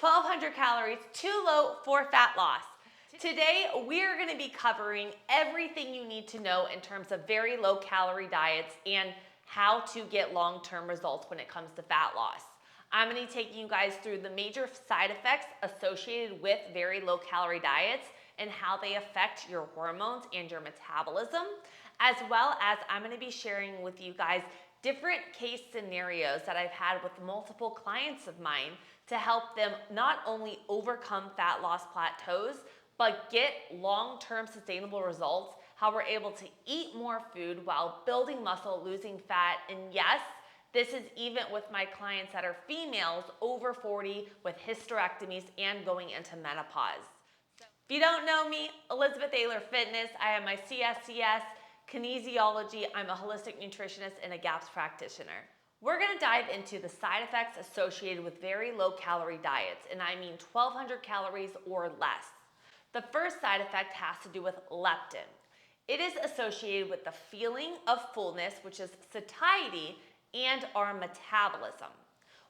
1,200 calories too low for fat loss? Today, we're gonna be covering everything you need to know in terms of very low calorie diets and how to get long-term results when it comes to fat loss. I'm gonna be taking you guys through the major side effects associated with very low calorie diets and how they affect your hormones and your metabolism, as well as I'm gonna be sharing with you guys different case scenarios that I've had with multiple clients of mine to help them not only overcome fat loss plateaus, but get long-term sustainable results, how we're able to eat more food while building muscle, losing fat, and yes, this is even with my clients that are females over 40 with hysterectomies and going into menopause. If you don't know me, Elizabeth Ayler Fitness, I have my CSCS, kinesiology, I'm a holistic nutritionist and a GAPS practitioner. We're gonna dive into the side effects associated with very low calorie diets, and I mean 1,200 calories or less. The first side effect has to do with leptin. It is associated with the feeling of fullness, which is satiety, and our metabolism.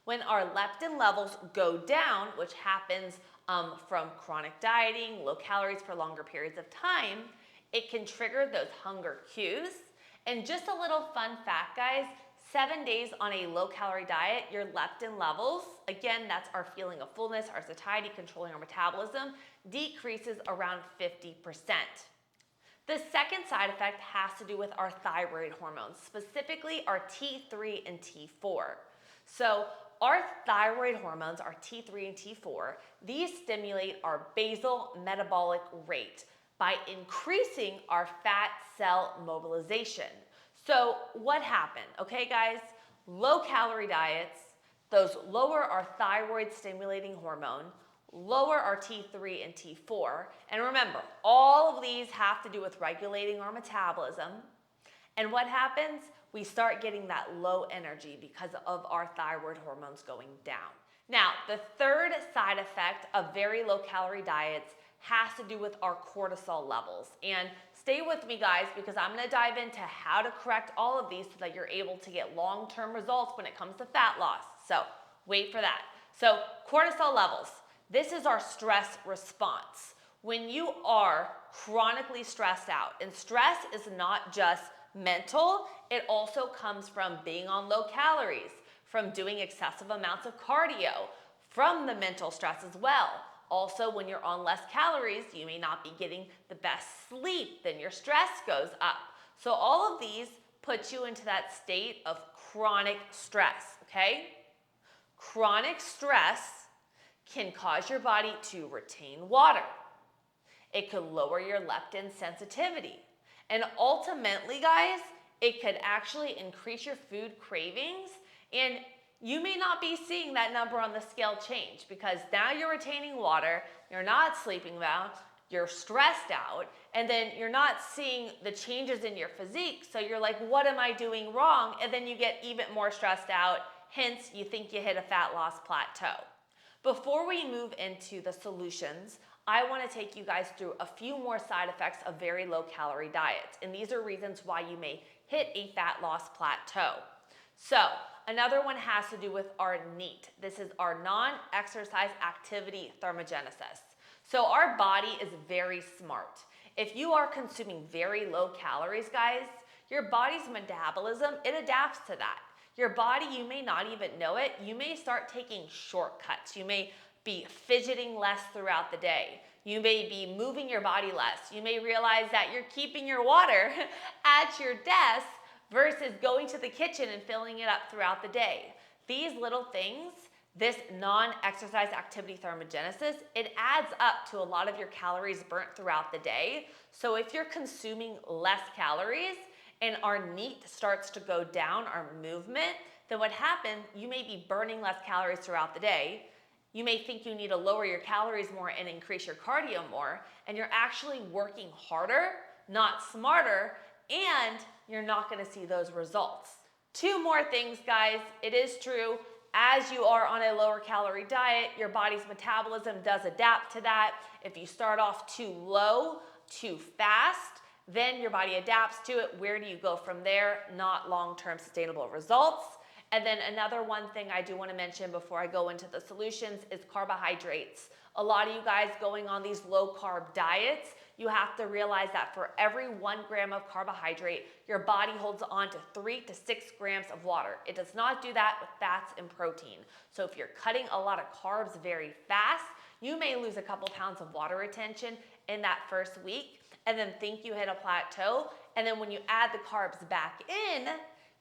When our leptin levels go down, which happens from chronic dieting, low calories for longer periods of time, it can trigger those hunger cues. And just a little fun fact, guys, 7 days on a low calorie diet, your leptin levels, again, that's our feeling of fullness, our satiety, controlling our metabolism, decreases around 50%. The second side effect has to do with our thyroid hormones, specifically our T3 and T4. So our thyroid hormones, our T3 and T4, these stimulate our basal metabolic rate by increasing our fat cell mobilization. So what happened? Okay, guys, low calorie diets, those lower our thyroid stimulating hormone, lower our T3 and T4. And remember, all of these have to do with regulating our metabolism. And what happens? We start getting that low energy because of our thyroid hormones going down. Now, the third side effect of very low calorie diets has to do with our cortisol levels. And stay with me, guys, because I'm gonna dive into how to correct all of these so that you're able to get long-term results when it comes to fat loss. So wait for that. So cortisol levels, this is our stress response. When you are chronically stressed out, and stress is not just mental, it also comes from being on low calories, from doing excessive amounts of cardio, from the mental stress as well. Also, when you're on less calories, you may not be getting the best sleep, then your stress goes up. So all of these put you into that state of chronic stress, okay? Chronic stress can cause your body to retain water. It could lower your leptin sensitivity. And ultimately, guys, it could actually increase your food cravings, and you may not be seeing that number on the scale change because now you're retaining water, you're not sleeping well, you're stressed out, and then you're not seeing the changes in your physique. So you're like, what am I doing wrong? And then you get even more stressed out. Hence, you think you hit a fat loss plateau. Before we move into the solutions, I want to take you guys through a few more side effects of very low calorie diets. And these are reasons why you may hit a fat loss plateau. So another one has to do with our NEAT. This is our non-exercise activity thermogenesis. So our body is very smart. If you are consuming very low calories, guys, your body's metabolism, it adapts to that. Your body, you may not even know it, you may start taking shortcuts. You may be fidgeting less throughout the day. You may be moving your body less. You may realize that you're keeping your water at your desk versus going to the kitchen and filling it up throughout the day. These little things, this non-exercise activity thermogenesis, it adds up to a lot of your calories burnt throughout the day. So if you're consuming less calories and our NEAT starts to go down, our movement, then what happens, you may be burning less calories throughout the day. You may think you need to lower your calories more and increase your cardio more, and you're actually working harder, not smarter, and you're not gonna see those results. Two more things, guys. It is true, as you are on a lower calorie diet, your body's metabolism does adapt to that. If you start off too low, too fast, then your body adapts to it. Where do you go from there? Not long-term sustainable results. And then another one thing I do want to mention before I go into the solutions is carbohydrates. A lot of you guys going on these low carb diets, you have to realize that for every 1 gram of carbohydrate, your body holds on to 3 to 6 grams of water. It does not do that with fats and protein. So if you're cutting a lot of carbs very fast, you may lose a couple pounds of water retention in that first week and then think you hit a plateau. And then when you add the carbs back in,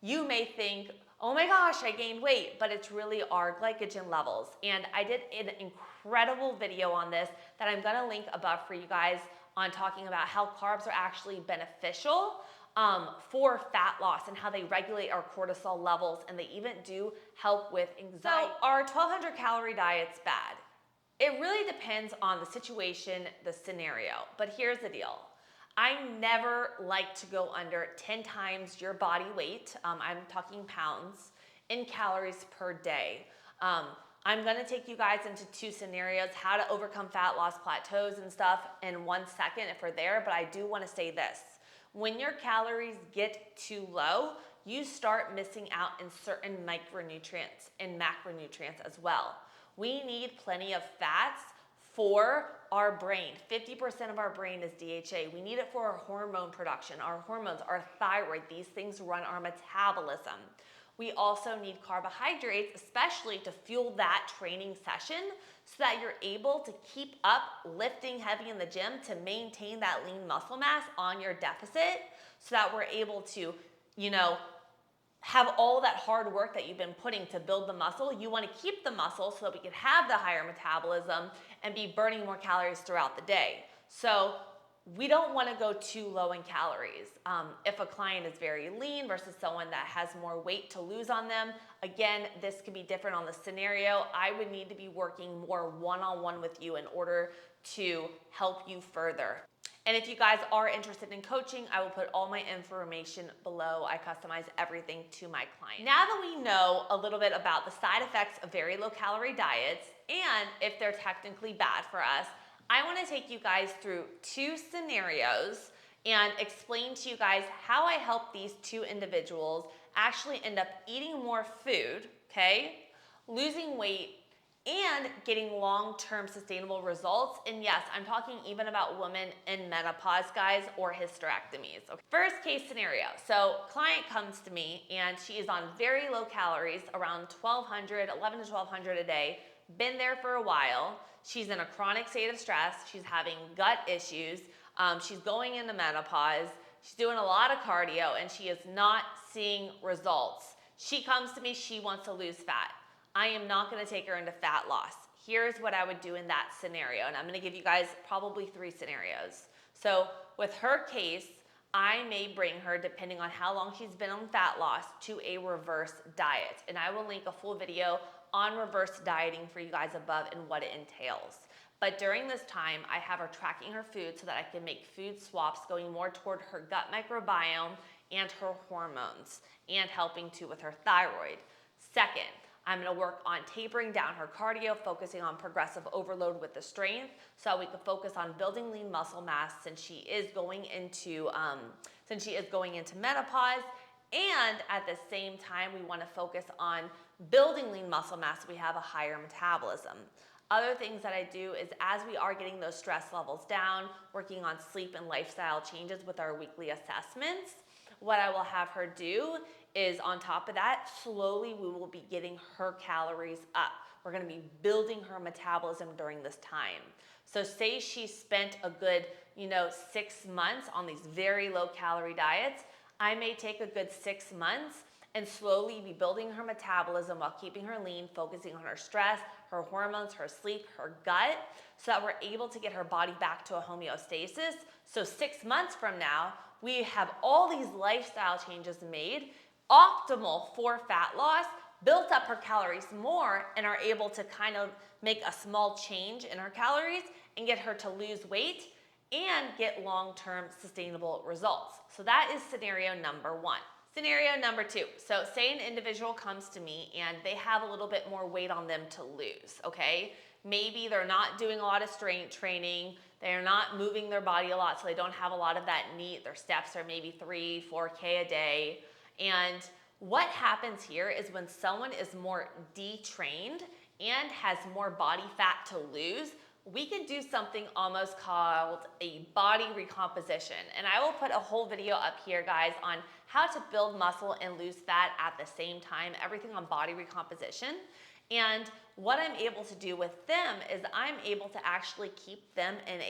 you may think, oh my gosh, I gained weight, but it's really our glycogen levels. And I did an incredible video on this that I'm gonna link above for you guys on talking about how carbs are actually beneficial for fat loss and how they regulate our cortisol levels, and they even do help with anxiety. So are 1,200 calorie diets bad? It really depends on the situation, the scenario, but here's the deal. I never like to go under 10 times your body weight, I'm talking pounds, in calories per day. I'm gonna take you guys into 2 scenarios, how to overcome fat loss plateaus and stuff in 1 second if we're there, but I do wanna say this. When your calories get too low, you start missing out in certain micronutrients and macronutrients as well. We need plenty of fats for our brain. 50% of our brain is DHA. We need it for our hormone production, our hormones, our thyroid. These things run our metabolism. We also need carbohydrates, especially to fuel that training session so that you're able to keep up lifting heavy in the gym to maintain that lean muscle mass on your deficit so that we're able to, have all that hard work that you've been putting to build the muscle. You want to keep the muscle so that we can have the higher metabolism and be burning more calories throughout the day. So we don't want to go too low in calories. If a client is very lean versus someone that has more weight to lose on them, again, this could be different on the scenario. I would need to be working more one-on-one with you in order to help you further. And if you guys are interested in coaching, I will put all my information below. I customize everything to my client. Now that we know a little bit about the side effects of very low calorie diets and if they're technically bad for us, I want to take you guys through 2 scenarios and explain to you guys how I help these 2 individuals actually end up eating more food, okay, losing weight, and getting long-term sustainable results. And yes, I'm talking even about women in menopause, guys, or hysterectomies. Okay. First case scenario. So client comes to me and she is on very low calories, around 11 to 1200 a day, been there for a while. She's in a chronic state of stress. She's having gut issues. She's going into menopause. She's doing a lot of cardio and she is not seeing results. She comes to me, she wants to lose fat. I am not gonna take her into fat loss. Here's what I would do in that scenario, and I'm gonna give you guys probably 3 scenarios. So with her case, I may bring her, depending on how long she's been on fat loss, to a reverse diet. And I will link a full video on reverse dieting for you guys above and what it entails. But during this time, I have her tracking her food so that I can make food swaps going more toward her gut microbiome and her hormones and helping too with her thyroid. Second, I'm gonna work on tapering down her cardio, focusing on progressive overload with the strength so we can focus on building lean muscle mass since she is going into menopause. And at the same time, we wanna focus on building lean muscle mass so we have a higher metabolism. Other things that I do is as we are getting those stress levels down, working on sleep and lifestyle changes with our weekly assessments, what I will have her do is on top of that, slowly we will be getting her calories up. We're gonna be building her metabolism during this time. So say she spent a good, 6 months on these very low calorie diets, I may take a good 6 months and slowly be building her metabolism while keeping her lean, focusing on her stress, her hormones, her sleep, her gut, so that we're able to get her body back to a homeostasis. So 6 months from now, we have all these lifestyle changes made, optimal for fat loss, built up her calories more, and are able to kind of make a small change in her calories and get her to lose weight and get long-term sustainable results. So that is scenario number 1. Scenario number 2. So say an individual comes to me and they have a little bit more weight on them to lose, okay? Maybe they're not doing a lot of strength training, they're not moving their body a lot, so they don't have a lot of that NEAT. Their steps are maybe 3-4K a day. And What happens here is when someone is more detrained and has more body fat to lose, we can do something almost called a body recomposition. And I will put a whole video up here, guys, on how to build muscle and lose fat at the same time, everything on body recomposition. And what I'm able to do with them is I'm able to actually keep them in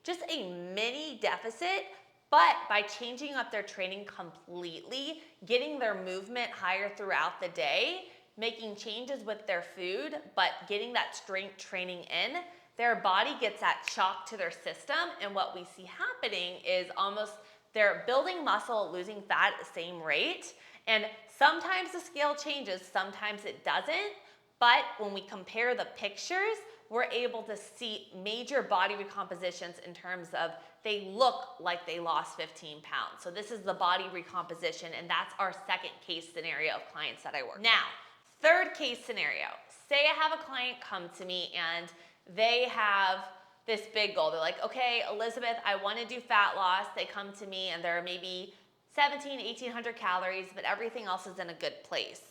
just a mini deficit, but by changing up their training completely, getting their movement higher throughout the day, making changes with their food, but getting that strength training in, their body gets that shock to their system. And what we see happening is almost they're building muscle, losing fat at the same rate. And sometimes the scale changes, sometimes it doesn't. But when we compare the pictures, we're able to see major body recompositions in terms of they look like they lost 15 pounds. So this is the body recomposition, and that's our second case scenario of clients that I work with. Now, third case scenario. Say I have a client come to me and they have this big goal. They're like, okay, Elizabeth, I want to do fat loss. They come to me and they're maybe 1,800 calories, but everything else is in a good place.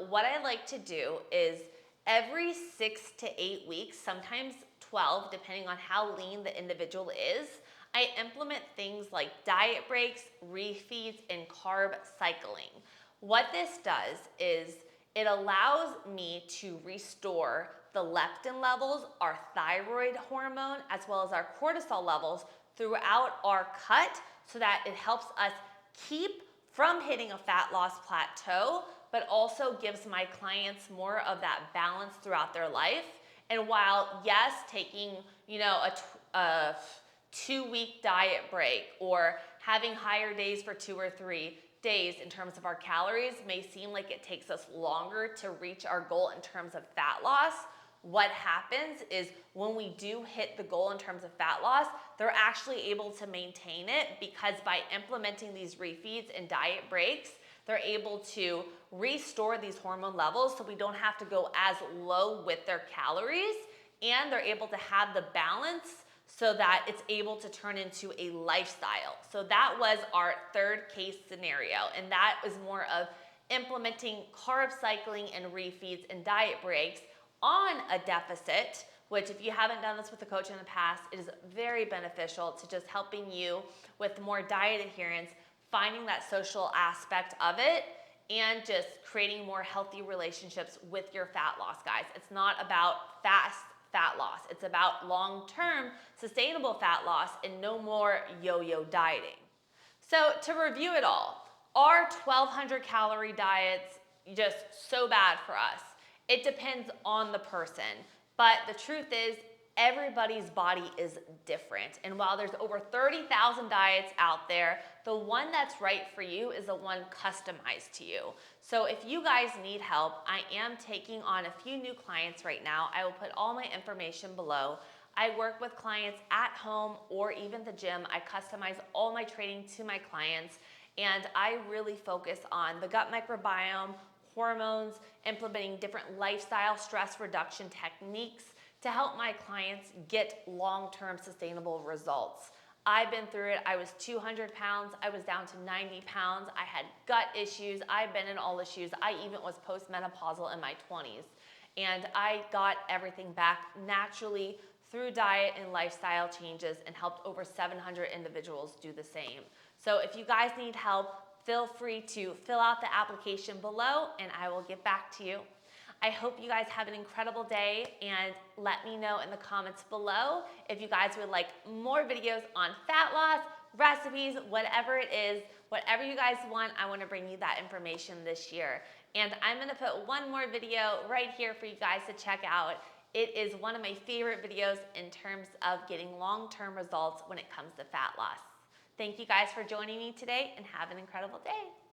What I like to do is every 6 to 8 weeks, sometimes 12, depending on how lean the individual is, I implement things like diet breaks, refeeds, and carb cycling. What this does is it allows me to restore the leptin levels, our thyroid hormone, as well as our cortisol levels throughout our cut so that it helps us keep from hitting a fat loss plateau, but also gives my clients more of that balance throughout their life. And while, yes, taking, a 2-week diet break or having higher days for 2 or 3 days in terms of our calories may seem like it takes us longer to reach our goal in terms of fat loss, what happens is when we do hit the goal in terms of fat loss, they're actually able to maintain it because by implementing these refeeds and diet breaks, they're able to restore these hormone levels so we don't have to go as low with their calories, and they're able to have the balance so that it's able to turn into a lifestyle. So that was our third case scenario, and that is more of implementing carb cycling and refeeds and diet breaks on a deficit, which if you haven't done this with a coach in the past, it is very beneficial to just helping you with more diet adherence, finding that social aspect of it, and just creating more healthy relationships with your fat loss, guys. It's not about fast fat loss. It's about long-term sustainable fat loss and no more yo-yo dieting. So to review it all, are 1,200 calorie diets just so bad for us? It depends on the person, but the truth is everybody's body is different. And while there's over 30,000 diets out there, the one that's right for you is the one customized to you. So if you guys need help, I am taking on a few new clients right now. I will put all my information below. I work with clients at home or even the gym. I customize all my training to my clients, and I really focus on the gut microbiome, hormones, implementing different lifestyle stress reduction techniques to help my clients get long-term sustainable results. I've been through it. I was 200 pounds. I was down to 90 pounds. I had gut issues. I've been in all issues. I even was postmenopausal in my 20s. And I got everything back naturally through diet and lifestyle changes and helped over 700 individuals do the same. So if you guys need help, feel free to fill out the application below and I will get back to you. I hope you guys have an incredible day, and let me know in the comments below if you guys would like more videos on fat loss, recipes, whatever it is, whatever you guys want, I want to bring you that information this year. And I'm going to put one more video right here for you guys to check out. It is one of my favorite videos in terms of getting long-term results when it comes to fat loss. Thank you guys for joining me today, and have an incredible day.